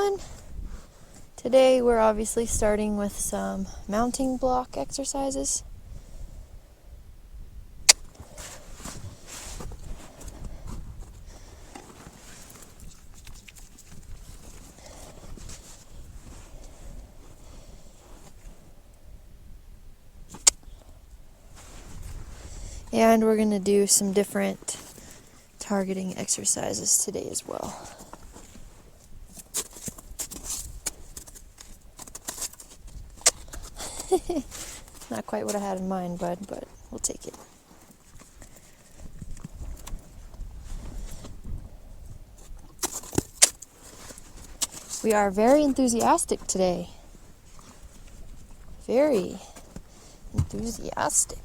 everyone! Today we're obviously starting with some mounting block exercises. And we're going to do some different targeting exercises today as well. Not quite what I had in mind, bud, but we'll take it. We are very enthusiastic today. Very enthusiastic.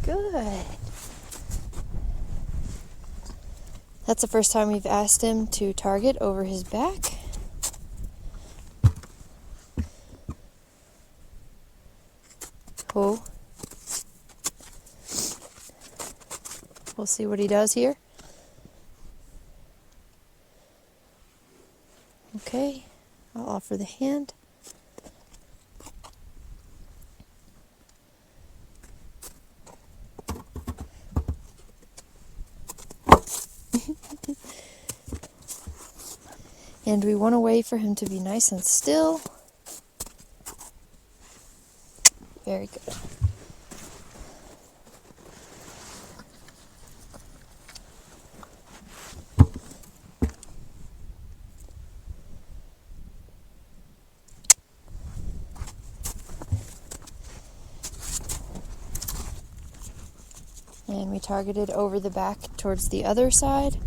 Good. That's the first time we've asked him to target over his back. Oh. We'll see what he does here. Okay, I'll offer the hand. And we want to wait for him to be nice and still. Very good. And we targeted over the back towards the other side.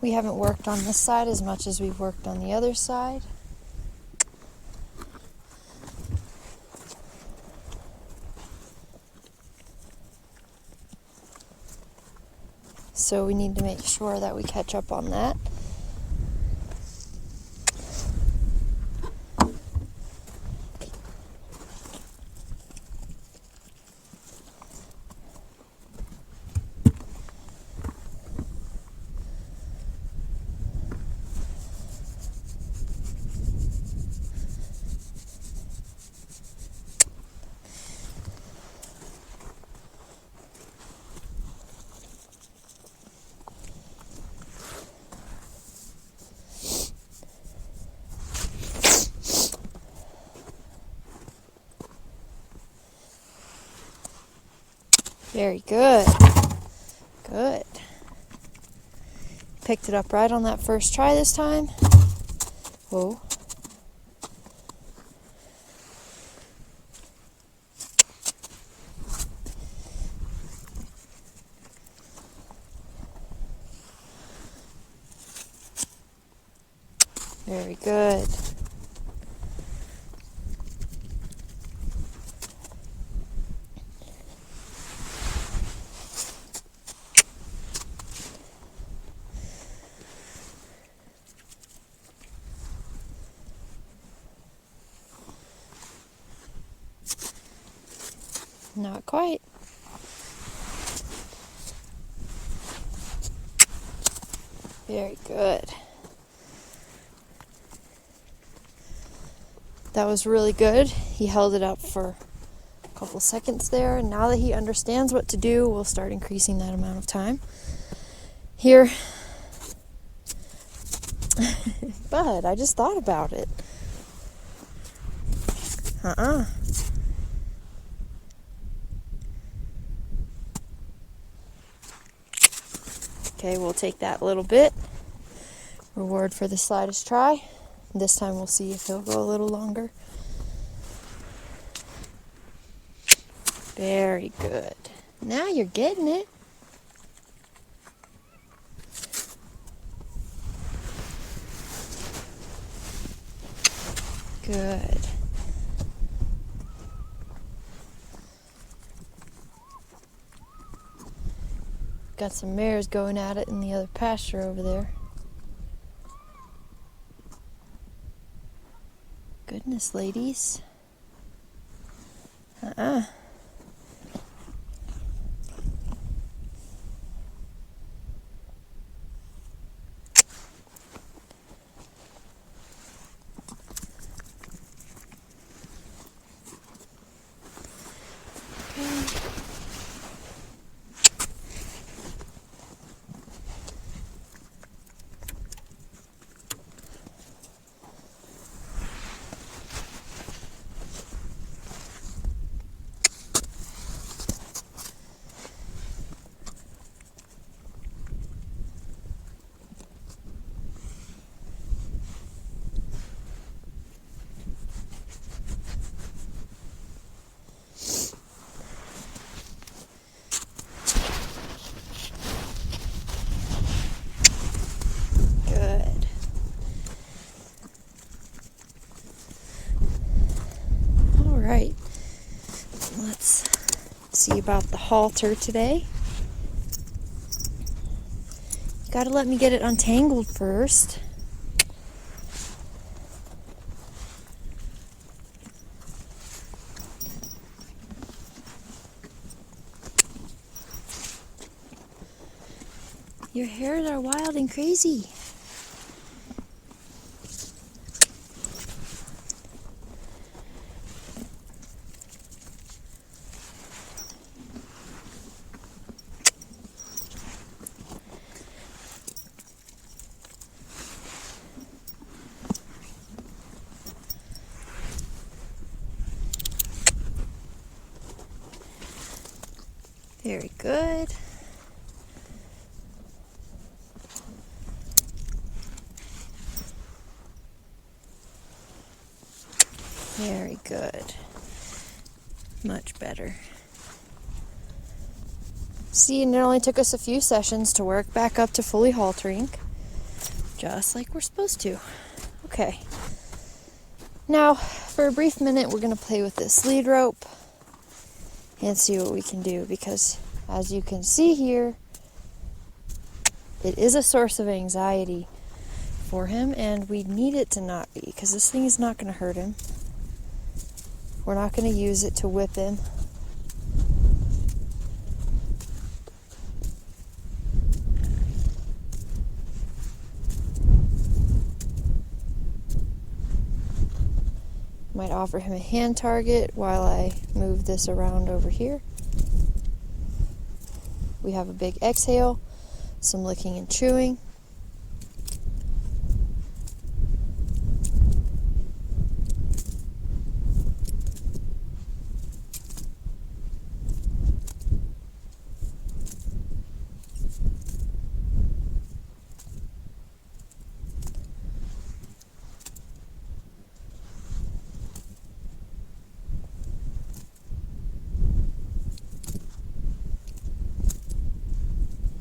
We haven't worked on this side as much as we've worked on the other side. So we need to make sure that we catch up on that. Very good. Good. Picked it up right on that first try this time. Whoa. Very good. Not quite. Very good. That was really good. He held it up for a couple seconds there, and now that he understands what to do, we'll start increasing that amount of time. Here. But I just thought about it. Okay, we'll take that little bit. Reward for the slightest try. This time we'll see if he'll go a little longer. Very good. Now you're getting it. Good. Got some mares going at it in the other pasture over there. Goodness, ladies. Alright, let's see about the halter today. You gotta let me get it untangled first. Your hairs are wild and crazy. Very good. Very good. Much better. See, and it only took us a few sessions to work back up to fully haltering, just like we're supposed to. Okay. Now, for a brief minute, we're going to play with this lead rope and see what we can do, because as you can see here, it is a source of anxiety for him, and we need it to not be, because this thing is not going to hurt him. We're not going to use it to whip him. Might offer him a hand target while I move this around over here. We have a big exhale, some licking and chewing.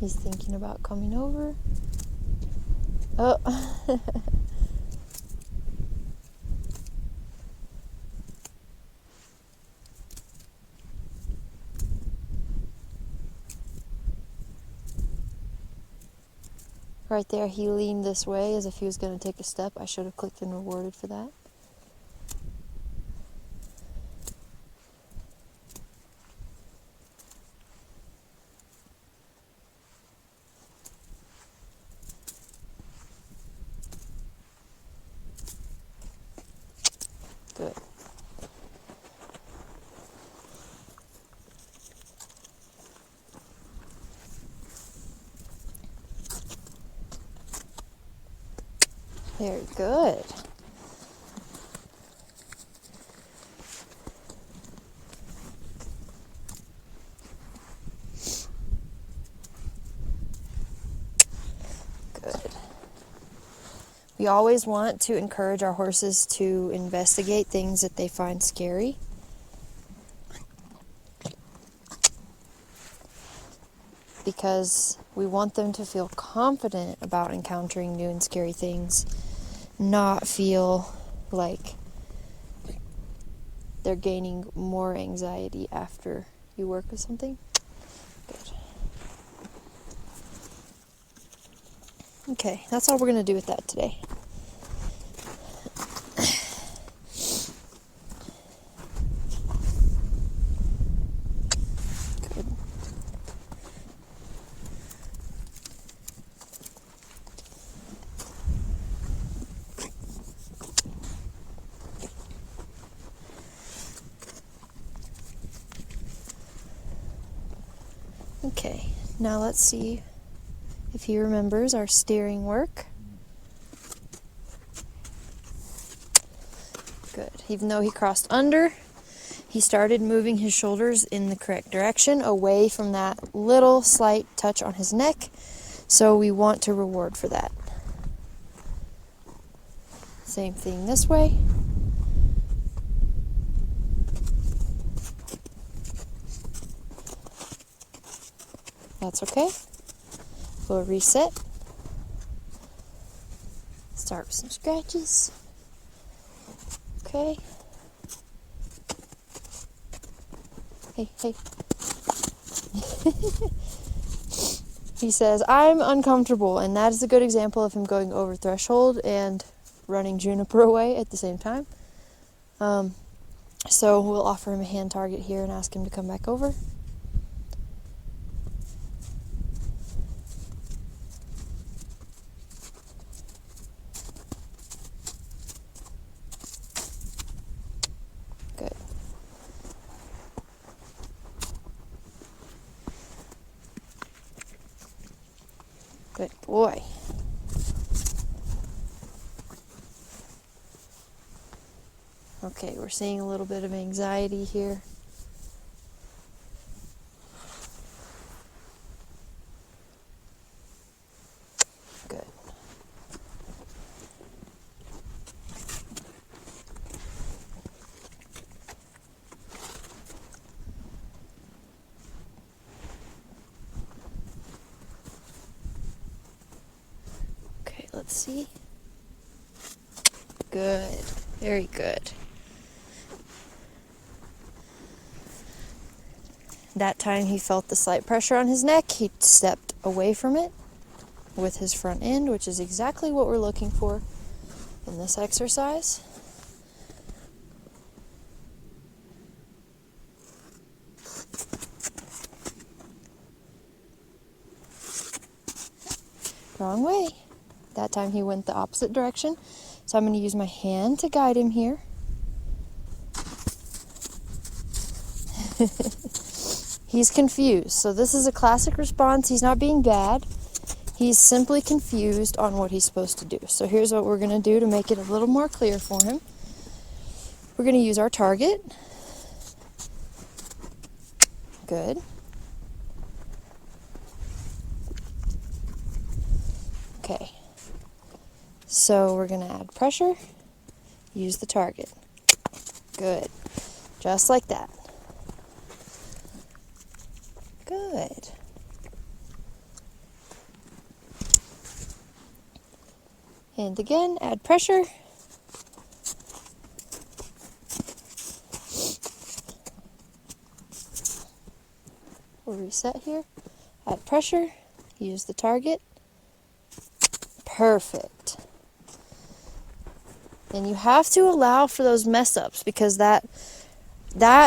He's thinking about coming over. Oh. Right there, he leaned this way as if he was going to take a step. I should have clicked and rewarded for that. Good. Very good. Good. We always want to encourage our horses to investigate things that they find scary. Because we want them to feel confident about encountering new and scary things, not feel like they're gaining more anxiety after you work with something. Good. Okay, that's all we're going to do with that today. Good. Okay, now let's see if he remembers our steering work. Good. Even though he crossed under, he started moving his shoulders in the correct direction, away from that little slight touch on his neck. So we want to reward for that. Same thing this way. That's okay. We'll reset. Start with some scratches. Okay. Hey, hey. He says, I'm uncomfortable, and that is a good example of him going over threshold and running Juniper away at the same time. So we'll offer him a hand target here and ask him to come back over. Good. Good boy. Okay, we're seeing a little bit of anxiety here. Good. Okay, let's see. Good. Very good. That time he felt the slight pressure on his neck. He stepped away from it with his front end, which is exactly what we're looking for in this exercise. Wrong way. That time he went the opposite direction. So I'm going to use my hand to guide him here. He's confused. So this is a classic response. He's not being bad. He's simply confused on what he's supposed to do. So here's what we're going to do to make it a little more clear for him. We're going to use our target. Good. Okay. So we're going to add pressure. Use the target. Good. Just like that. Good. And again, add pressure. We'll reset here. Add pressure. Use the target. Perfect. And you have to allow for those mess ups, because that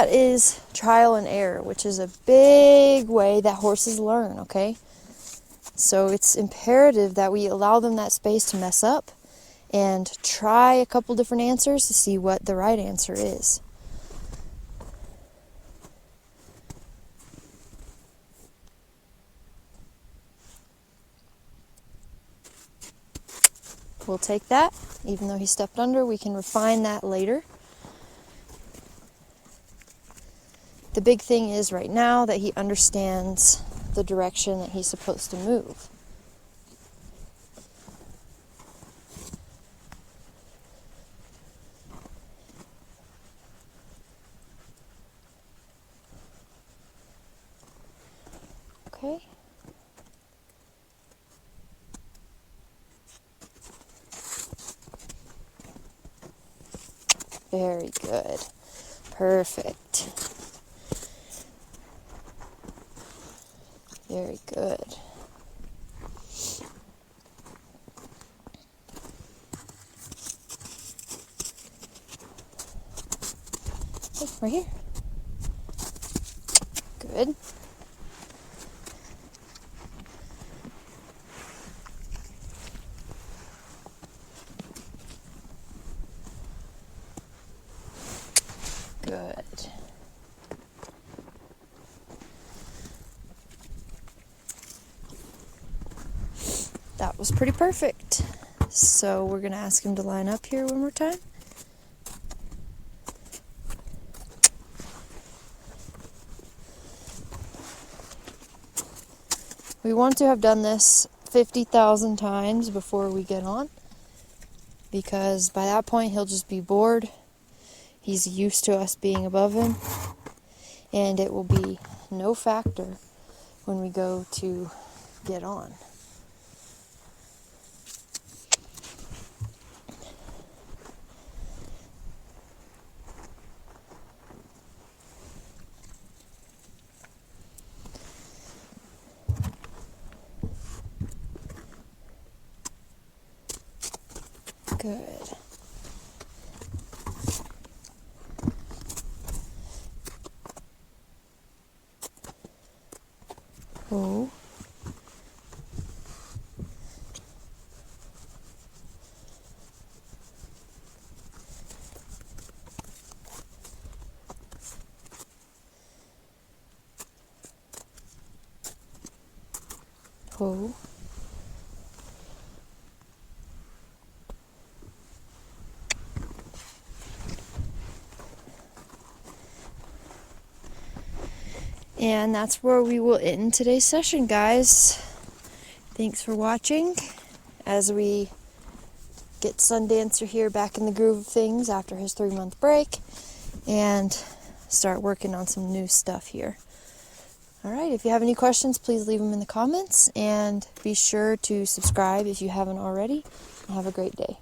is trial and error, which is a big way that horses learn, okay? So it's imperative that we allow them that space to mess up and try a couple different answers to see what the right answer is. We'll take that. Even though he stepped under, we can refine that later. The big thing is right now that he understands the direction that he's supposed to move. Very good. Perfect. Very good. Hey, right here. Good. Good. That was pretty perfect. So we're going to ask him to line up here one more time. We want to have done this 50,000 times before we get on, because by that point he'll just be bored. He's used to us being above him, and it will be no factor when we go to get on. Good. Oh. Oh. And that's where we will end today's session, guys. Thanks for watching as we get Sundancer here back in the groove of things after his 3-month break and start working on some new stuff here. Alright, if you have any questions, please leave them in the comments, and be sure to subscribe if you haven't already. Have a great day.